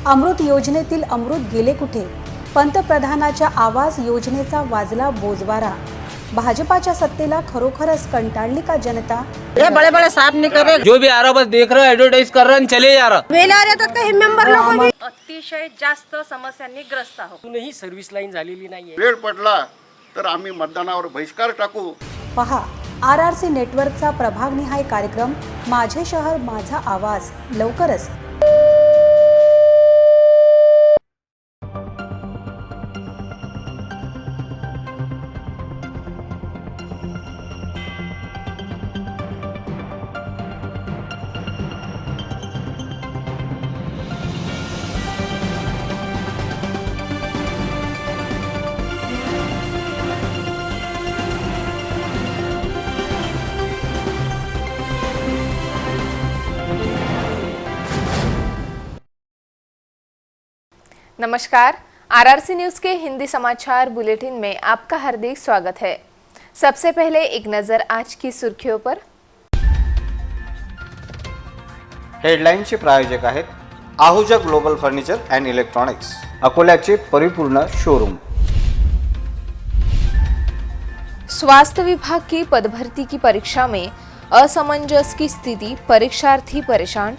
अमृत योजनेतील अमृत गेले कुठे? पंतप्रधानाच्या आवास योजनेचा वाजला बोजवारा। भाजपाच्या सत्तेला खरोखरच कंटाळली का जनता? ये बड़े बड़े साहब नहीं कर रहे, जो भी आ रहा बस देख रहे, एडवर्टाइज कर रहे, चले जा रहा। वेळ आ रहा काही मेंबर लोक भी अतिशय जास्त समस्यांनी ग्रस्त आहोत। अजूनही सर्व्हिस लाईन झालेली नाहीये। वेळ पडला तर आम्ही मतदानावर बहिष्कार टाकू। पहा RRC नेटवर्कचा प्रभागनिहाय कार्यक्रम माझे शहर माझा आवाज लवकरच। नमस्कार, RRC न्यूज के हिंदी समाचार बुलेटिन में आपका हार्दिक स्वागत है। सबसे पहले एक नजर आज की सुर्खियों पर। हेडलाईनचे प्रायोजक आहेत Ahuja global furniture and electronics, अकोल्याचे परिपूर्ण शोरूम। स्वास्थ्य विभाग की पदभर्ती की परीक्षा में असमंजस की स्थिति, परीक्षार्थी परेशान।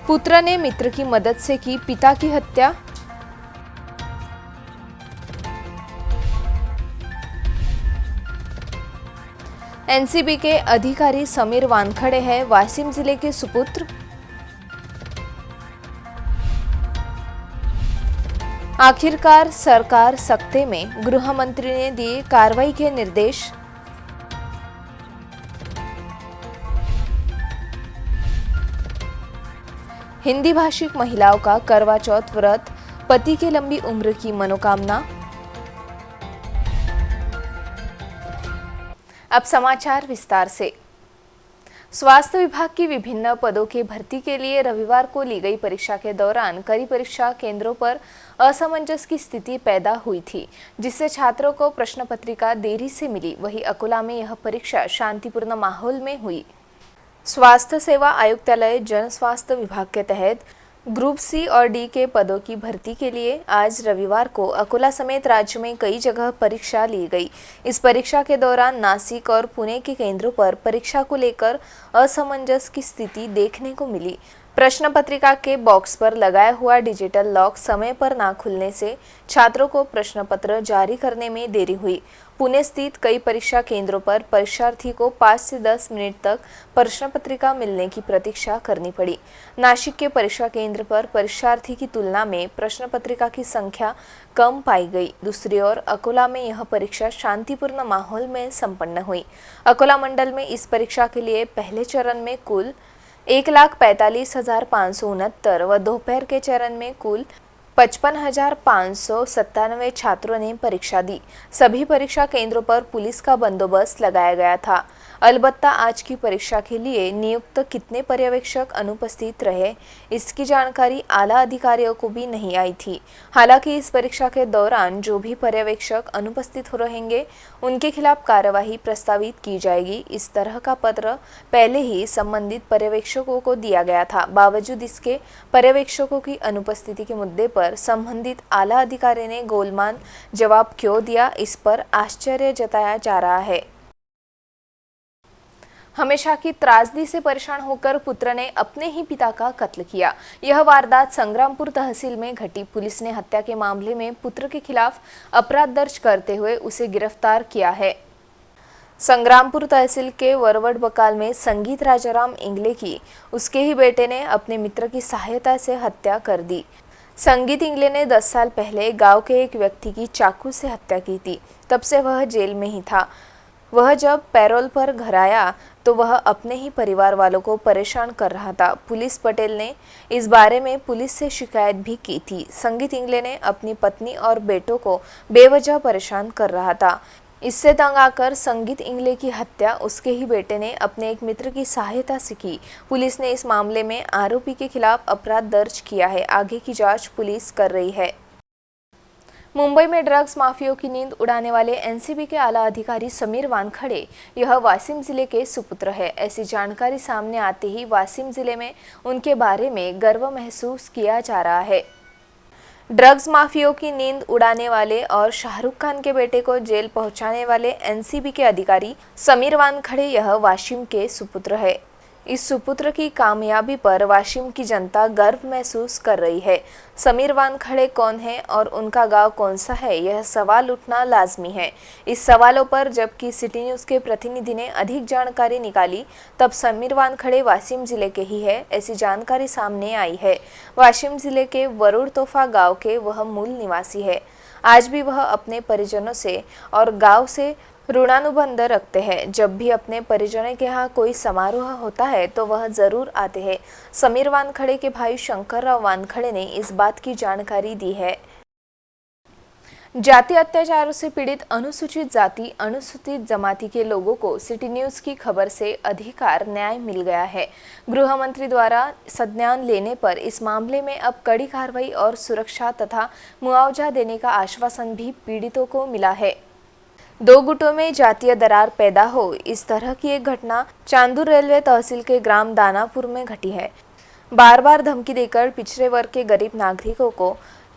पुत्र ने मित्र की मदद से की पिता की हत्या। एनसीबी के अधिकारी समीर वानखड़े हैं वासिम जिले के सुपुत्र। आखिरकार सरकार सख्ते में, गृह मंत्री ने दिए कार्रवाई के निर्देश। हिंदी भाषिक महिलाओं का करवा चौथ व्रत, पति के लंबी उम्र की मनोकामना। अब समाचार विस्तार से। स्वास्थ्य विभाग की विभिन्न पदों की भर्ती के लिए रविवार को ली गई परीक्षा के दौरान कई परीक्षा केंद्रों पर असमंजस की स्थिति पैदा हुई थी, जिससे छात्रों को प्रश्न पत्रिका देरी से मिली। वहीं अकोला में यह परीक्षा शांतिपूर्ण माहौल में हुई। स्वास्थ्य सेवा आयुक्तालय जन स्वास्थ्य विभाग के तहत ग्रुप सी और डी के पदों की भर्ती के लिए आज रविवार को अकोला समेत राज्य में कई जगह परीक्षा ली गई। इस परीक्षा के दौरान नासिक और पुणे के केंद्रों पर परीक्षा को लेकर असमंजस की स्थिति देखने को मिली। प्रश्न पत्रिका के बॉक्स पर लगाया हुआ डिजिटल लॉक समय पर ना खुलने से छात्रों को प्रश्न पत्र जारी करने में देरी हुई। पुणे स्थित कई परीक्षा केंद्रों पर परीक्षार्थी को 5 से 10 मिनट तक प्रश्न पत्रिका मिलने की प्रतीक्षा करनी पड़ी। नासिक के परीक्षा केंद्र पर परीक्षार्थी की तुलना में प्रश्न पत्रिका की संख्या कम पाई गई। दूसरी ओर अकोला में यह परीक्षा शांतिपूर्ण माहौल में संपन्न हुई। अकोला मंडल में इस परीक्षा के लिए पहले चरण में कुल 1,45,569 व दोपहर के चरण में कुल 55,597 छात्रों ने परीक्षा दी। सभी परीक्षा केंद्रों पर पुलिस का बंदोबस्त लगाया गया था। अलबत्ता आज की परीक्षा के लिए नियुक्त कितने पर्यवेक्षक अनुपस्थित रहे, इसकी जानकारी आला अधिकारियों को भी नहीं आई थी। हालांकि इस परीक्षा के दौरान जो भी पर्यवेक्षक अनुपस्थित हो रहेंगे, उनके खिलाफ कार्यवाही प्रस्तावित की जाएगी। इस तरह का पत्र पहले ही संबंधित पर्यवेक्षकों को दिया गया था। बावजूद इसके पर्यवेक्षकों की अनुपस्थिति के मुद्दे पर संबंधित आला अधिकारी ने गोलमाल जवाब क्यों दिया, इस पर आश्चर्य जताया जा रहा है। हमेशा की त्रासदी से परेशान होकर पुत्र ने अपने ही पिता का कत्ल किया। यह वारदात संग्रामपुर तहसील में घटी। पुलिस ने हत्या के मामले में पुत्र के खिलाफ अपराध दर्ज करते हुए उसे गिरफ्तार किया है। संग्रामपुर तहसील के वरवड बकाल में संगीत राजाराम इंगले की उसके ही बेटे ने अपने मित्र की सहायता से हत्या कर दी। संगीत इंगले ने 10 साल पहले गांव के एक व्यक्ति की चाकू से हत्या की थी। तब से वह जेल में ही था। वह जब पैरोल पर घर आया तो वह अपने ही परिवार वालों को परेशान कर रहा था। पुलिस पटेल ने इस बारे में पुलिस से शिकायत भी की थी। संगीत इंगले ने अपनी पत्नी और बेटों को बेवजह परेशान कर रहा था। इससे तंग आकर संगीत इंगले की हत्या उसके ही बेटे ने अपने एक मित्र की सहायता से की। पुलिस ने इस मामले में आरोपी के खिलाफ अपराध दर्ज किया है। आगे की जांच पुलिस कर रही है। मुंबई में ड्रग्स माफियों की नींद उड़ाने वाले एनसीबी के आला अधिकारी समीर वानखड़े यह वासिम जिले के सुपुत्र है। ऐसी जानकारी सामने आते ही वासिम जिले में उनके बारे में गर्व महसूस किया जा रहा है। ड्रग्स माफियों की नींद उड़ाने वाले और शाहरुख खान के बेटे को जेल पहुंचाने वाले एनसीबी के अधिकारी समीर वानखड़े यह वाशिम के सुपुत्र है। इस सुपुत्र की कामयाबी पर वाशिम की जनता गर्व महसूस कर रही है। समीर वानखड़े कौन है और उनका गांव कौन सा है, यह सवाल उठना लाजमी है। इस सवालों पर जबकि सिटी न्यूज़ के प्रतिनिधि ने अधिक जानकारी निकाली, तब समीर वानखड़े वाशिम जिले के ही है ऐसी जानकारी सामने आई है। वाशिम जिले के वरुड़ तोफा गाँव के वह मूल निवासी है। आज भी वह अपने परिजनों से और गाँव से ऋणानुबंध रखते हैं। जब भी अपने परिजनों के यहाँ कोई समारोह होता है तो वह जरूर आते हैं। समीर वानखड़े के भाई शंकर राव वानखड़े ने इस बात की जानकारी दी है। जाति अत्याचारों से पीड़ित अनुसूचित जाति अनुसूचित जमाती के लोगों को सिटी न्यूज़ की खबर से अधिकार न्याय मिल गया है। गृह मंत्री द्वारा संज्ञान लेने पर इस मामले में अब कड़ी कार्रवाई और सुरक्षा तथा मुआवजा देने का आश्वासन भी पीड़ितों को मिला है। दो गुटों में जातीय दरार पैदा हो, इस तरह की एक घटना चांदूर रेलवे तहसील के ग्राम दानापुर में घटी है। बार बार धमकी देकर पिछड़े वर्ग के गरीब नागरिकों को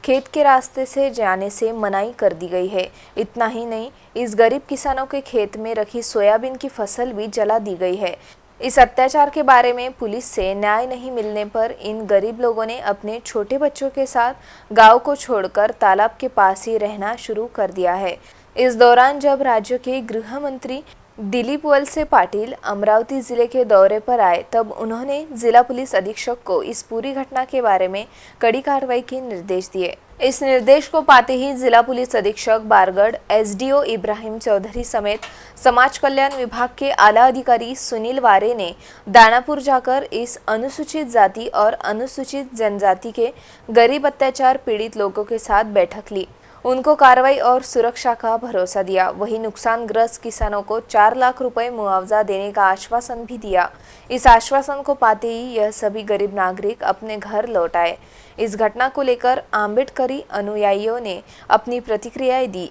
खेत के रास्ते से जाने से मनाही कर दी गई है। इतना ही नहीं, इस गरीब किसानों के खेत में रखी सोयाबीन की फसल भी जला दी गई है। इस अत्याचार के बारे में पुलिस से न्याय नहीं मिलने पर इन गरीब लोगों ने अपने छोटे बच्चों के साथ गांव को छोड़कर तालाब के पास ही रहना शुरू कर दिया है। इस दौरान जब राज्य के गृह मंत्री दिलीप वलसे पाटिल अमरावती जिले के दौरे पर आए, तब उन्होंने जिला पुलिस अधीक्षक को इस पूरी घटना के बारे में कड़ी कार्रवाई के निर्देश दिए। इस निर्देश को पाते ही जिला पुलिस अधीक्षक बारगढ़ एसडीओ इब्राहिम चौधरी समेत समाज कल्याण विभाग के आला अधिकारी सुनील वारे ने दानापुर जाकर इस अनुसूचित जाति और अनुसूचित जनजाति के गरीब अत्याचार पीड़ित लोगों के साथ बैठक ली। उनको कार्रवाई और सुरक्षा का भरोसा दिया। वहीं नुकसानग्रस्त किसानों को 4 लाख रुपए मुआवजा देने का आश्वासन भी दिया। इस आश्वासन को पाते ही यह सभी गरीब नागरिक अपने घर लौट आए। इस घटना को लेकर आम्बेडकरी अनुयायियों ने अपनी प्रतिक्रियाएं दी।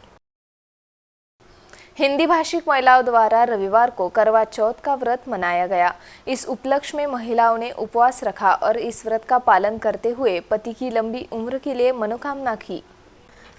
हिंदी भाषिक महिलाओं द्वारा रविवार को करवा चौथ का व्रत मनाया गया। इस उपलक्ष्य में महिलाओं ने उपवास रखा और इस व्रत का पालन करते हुए पति की लंबी उम्र के लिए मनोकामना की।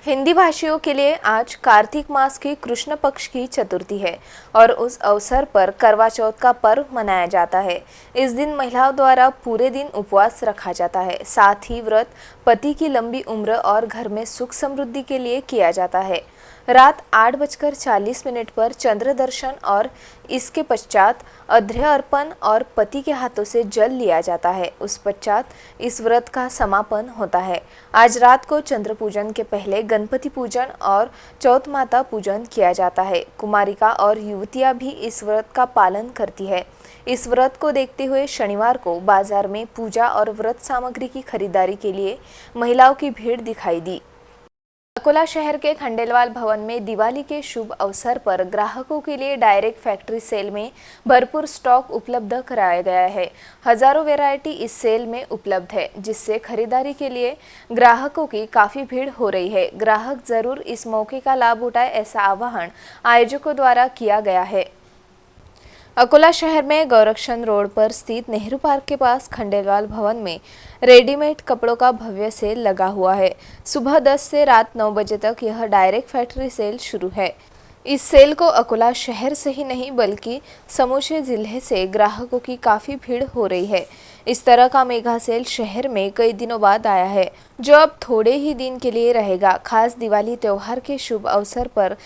हिंदी भाषियों के लिए आज कार्तिक मास की कृष्ण पक्ष की चतुर्थी है और उस अवसर पर करवा चौथ का पर्व मनाया जाता है। इस दिन महिलाओं द्वारा पूरे दिन उपवास रखा जाता है। साथ ही व्रत पति की लंबी उम्र और घर में सुख समृद्धि के लिए किया जाता है। रात 8:40 पर चंद्र दर्शन और इसके पश्चात अर्घ्य अर्पण और पति के हाथों से जल लिया जाता है। उस पश्चात इस व्रत का समापन होता है। आज रात को चंद्र पूजन के पहले गणपति पूजन और चौथ माता पूजन किया जाता है। कुमारिका और युवतियां भी इस व्रत का पालन करती है। इस व्रत को देखते हुए शनिवार को बाजार में पूजा और व्रत सामग्री की खरीदारी के लिए महिलाओं की भीड़ दिखाई दी। अकोला शहर के खंडेलवाल भवन में दिवाली के शुभ अवसर पर ग्राहकों के लिए डायरेक्ट फैक्ट्री सेल में भरपूर स्टॉक उपलब्ध कराया गया है। हजारों वैरायटी इस सेल में उपलब्ध है, जिससे खरीदारी के लिए ग्राहकों की काफी भीड़ हो रही है। ग्राहक जरूर इस मौके का लाभ उठाए, ऐसा आह्वान आयोजकों द्वारा किया गया है। अकोला शहर में गौरक्षण रोड पर स्थित नेहरू पार्क के पास खंडेलवाल भवन में रेडीमेड कपड़ों का भव्य सेल लगा हुआ है। सुबह 10 से रात 9 बजे तक यह डायरेक्ट फैक्ट्री सेल शुरू है। इस सेल को अकोला शहर से ही नहीं बल्कि समूचे जिले से ग्राहकों की काफ़ी भीड़ हो रही है। इस तरह का मेगा सेल शहर में कई दिनों बाद आया है, जो अब थोड़े ही दिन के लिए रहेगा। खास दिवाली त्यौहार के शुभ अवसर पर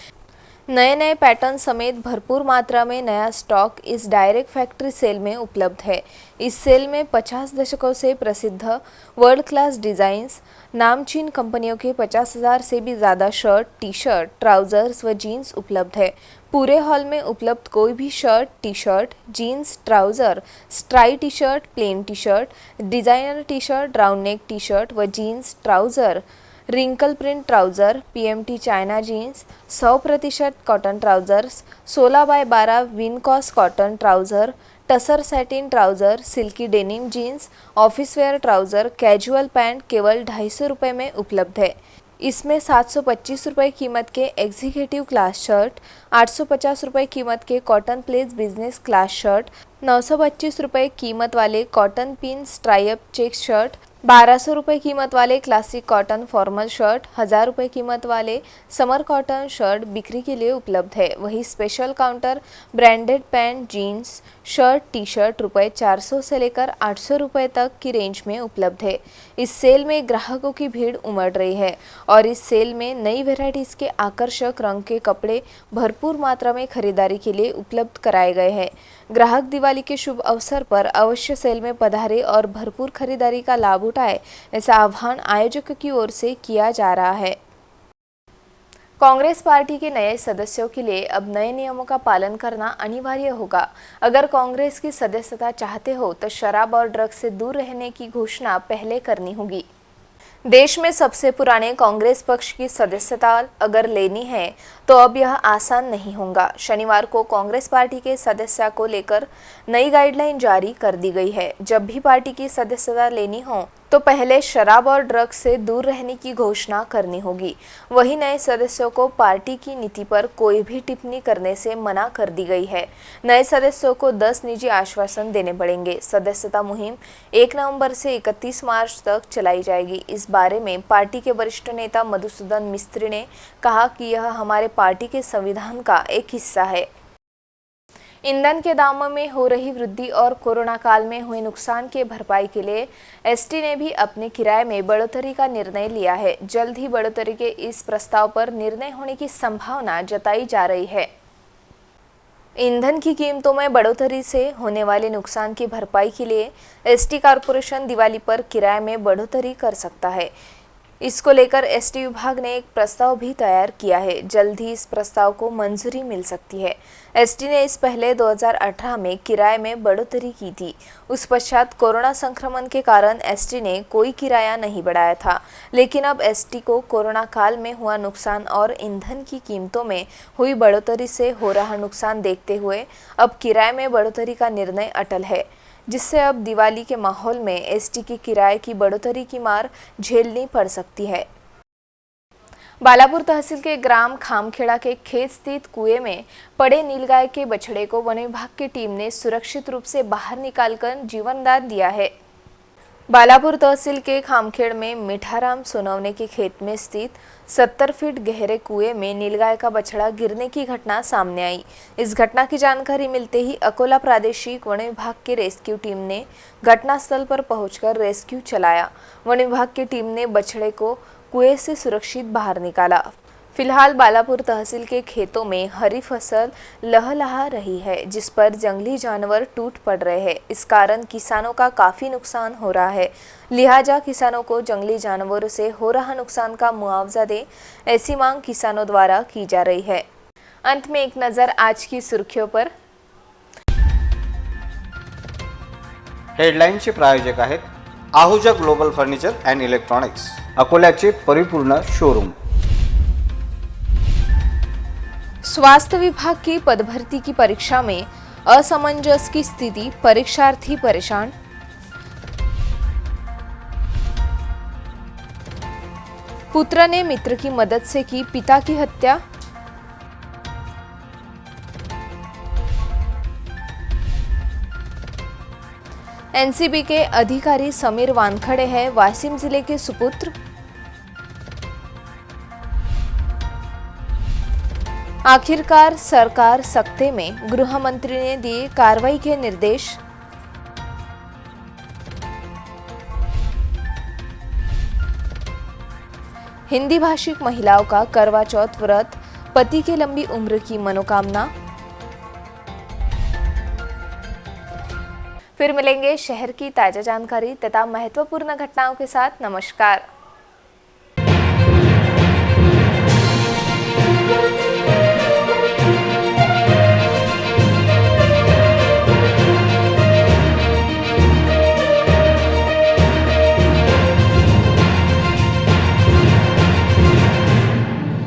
नए पैटर्न समेत भरपूर मात्रा में नया स्टॉक इस डायरेक्ट फैक्ट्री सेल में उपलब्ध है। इस सेल में 50 दशकों से प्रसिद्ध वर्ल्ड क्लास डिज़ाइंस, नामचीन कंपनियों के 50,000 से भी ज़्यादा शर्ट, टी शर्ट, ट्राउज़र्स व जीन्स उपलब्ध है। पूरे हॉल में उपलब्ध कोई भी shirt, T shirt, jeans, trouser, stripe T shirt, plain T shirt, designer T shirt, round neck T shirt व jeans, trouser, wrinkle print trouser, PMT China jeans, 100% cotton trousers, 16x12 विनकॉस cotton trouser, tussar satin trouser, silky denim jeans, office wear trouser, casual pant केवल 250 रुपये में उपलब्ध है। इसमें 725 रुपये कीमत के एग्जीक्यूटिव क्लास शर्ट, 850 रुपये कीमत के cotton place business class shirt, 925 रुपये कीमत वाले cotton pin stripe check shirt, 1200 रुपये कीमत वाले क्लासिक कॉटन फॉर्मल शर्ट, 1000 रुपये कीमत वाले समर कॉटन शर्ट बिक्री के लिए उपलब्ध है। वहीं special counter branded pant, jeans, shirt, T shirt रुपये 400 से लेकर 800 रुपये तक की रेंज में उपलब्ध है। इस सेल में ग्राहकों की भीड़ उमड़ रही है और इस सेल में नई वेराइटीज़ के आकर्षक रंग के कपड़े भरपूर मात्रा में खरीदारी के लिए उपलब्ध कराए गए हैं। ग्राहक दिवाली के शुभ अवसर पर अवश्य सेल में पधारे और भरपूर खरीदारी का लाभ उठाए, ऐसा आह्वान आयोजकों की ओर से किया जा रहा है। कांग्रेस पार्टी के नए सदस्यों के लिए अब नए नियमों का पालन करना अनिवार्य होगा। अगर कांग्रेस की सदस्यता चाहते हो तो शराब और ड्रग्स से दूर रहने की घोषणा पहले करनी होगी। देश में सबसे पुराने कांग्रेस पक्ष की सदस्यता अगर लेनी है तो अब यह आसान नहीं होगा। शनिवार को कांग्रेस पार्टी के सदस्यता को लेकर नई गाइडलाइन जारी कर दी गई है। जब भी पार्टी की सदस्यता लेनी हो तो पहले शराब और ड्रग्स से दूर रहने की घोषणा करनी होगी। वहीं नए सदस्यों को पार्टी की नीति पर कोई भी टिप्पणी करने से मना कर दी गई है। नए सदस्यों को 10 निजी आश्वासन देने पड़ेंगे। सदस्यता मुहिम 1 नवंबर से 31 मार्च तक चलाई जाएगी। इस बारे में पार्टी के वरिष्ठ नेता मधुसूदन मिस्त्री ने कहा कि यह हमारे पार्टी के संविधान का एक हिस्सा है। ईंधन के दामों में हो रही वृद्धि और कोरोना काल में हुए नुकसान के भरपाई के लिए एसटी ने भी अपने किराए में बढ़ोतरी का निर्णय लिया है। जल्द ही बढ़ोतरी के इस प्रस्ताव पर निर्णय होने की संभावना जताई जा रही है। ईंधन की कीमतों में बढ़ोतरी से होने वाले नुकसान की भरपाई के लिए एसटी कॉरपोरेशन दिवाली पर किराए में बढ़ोतरी कर सकता है। इसको लेकर एसटी विभाग ने एक प्रस्ताव भी तैयार किया है। जल्द ही इस प्रस्ताव को मंजूरी मिल सकती है। एसटी ने इस पहले 2018 में किराए में बढ़ोतरी की थी। उस पश्चात कोरोना संक्रमण के कारण एसटी ने कोई किराया नहीं बढ़ाया था, लेकिन अब एसटी को कोरोना काल में हुआ नुकसान और ईंधन की कीमतों में हुई बढ़ोतरी से हो रहा नुकसान देखते हुए अब किराए में बढ़ोतरी का निर्णय अटल है, जिससे अब दिवाली के माहौल में एसटी की किराए की बढ़ोतरी की मार झेलनी पड़ सकती है। बालापुर तहसील के ग्राम खामखेड़ा के खेत स्थित कुएं में पड़े नीलगाय के बछड़े को वन विभाग की टीम ने सुरक्षित रूप से बाहर निकालकर जीवनदान दिया है। बालापुर तहसील के खामखेड़ में मिठाराम सोनवने के खेत में स्थित 70 फीट गहरे कुएं में नीलगाय का बछड़ा गिरने की घटना सामने आई। इस घटना की जानकारी मिलते ही अकोला प्रादेशिक वन विभाग की रेस्क्यू टीम ने घटनास्थल पर पहुंचकर रेस्क्यू चलाया। वन विभाग की टीम ने बछड़े को कुएं से सुरक्षित बाहर निकाला। फिलहाल बालापुर तहसील के खेतों में हरी फसल लहलहा रही है, जिस पर जंगली जानवर टूट पड़ रहे हैं। इस कारण किसानों का काफ़ी नुकसान हो रहा है। लिहाजा किसानों को जंगली जानवरों से हो रहा नुकसान का मुआवजा दे, ऐसी मांग किसानों द्वारा की जा रही है। अंत में एक नज़र आज की सुर्खियों पर। हेडलाईनचे प्रायोजक आहेत Ahuja global furniture and electronics, अकोल्याचे परिपूर्ण शोरूम। स्वास्थ्य विभाग की पदभर्ती की परीक्षा में असमंजस की स्थिति, परीक्षार्थी परेशान। पुत्र ने मित्र की मदद से की पिता की हत्या। एनसीबी के अधिकारी समीर वानखड़े हैं वाशिम जिले के सुपुत्र। आखिरकार सरकार सख्ते में, गृह मंत्री ने दिए कार्रवाई के निर्देश। हिंदी भाषिक महिलाओं का करवा चौथ व्रत, पति के लंबी उम्र की मनोकामना। फिर मिलेंगे शहर की ताजा जानकारी तथा महत्वपूर्ण घटनाओं के साथ। नमस्कार।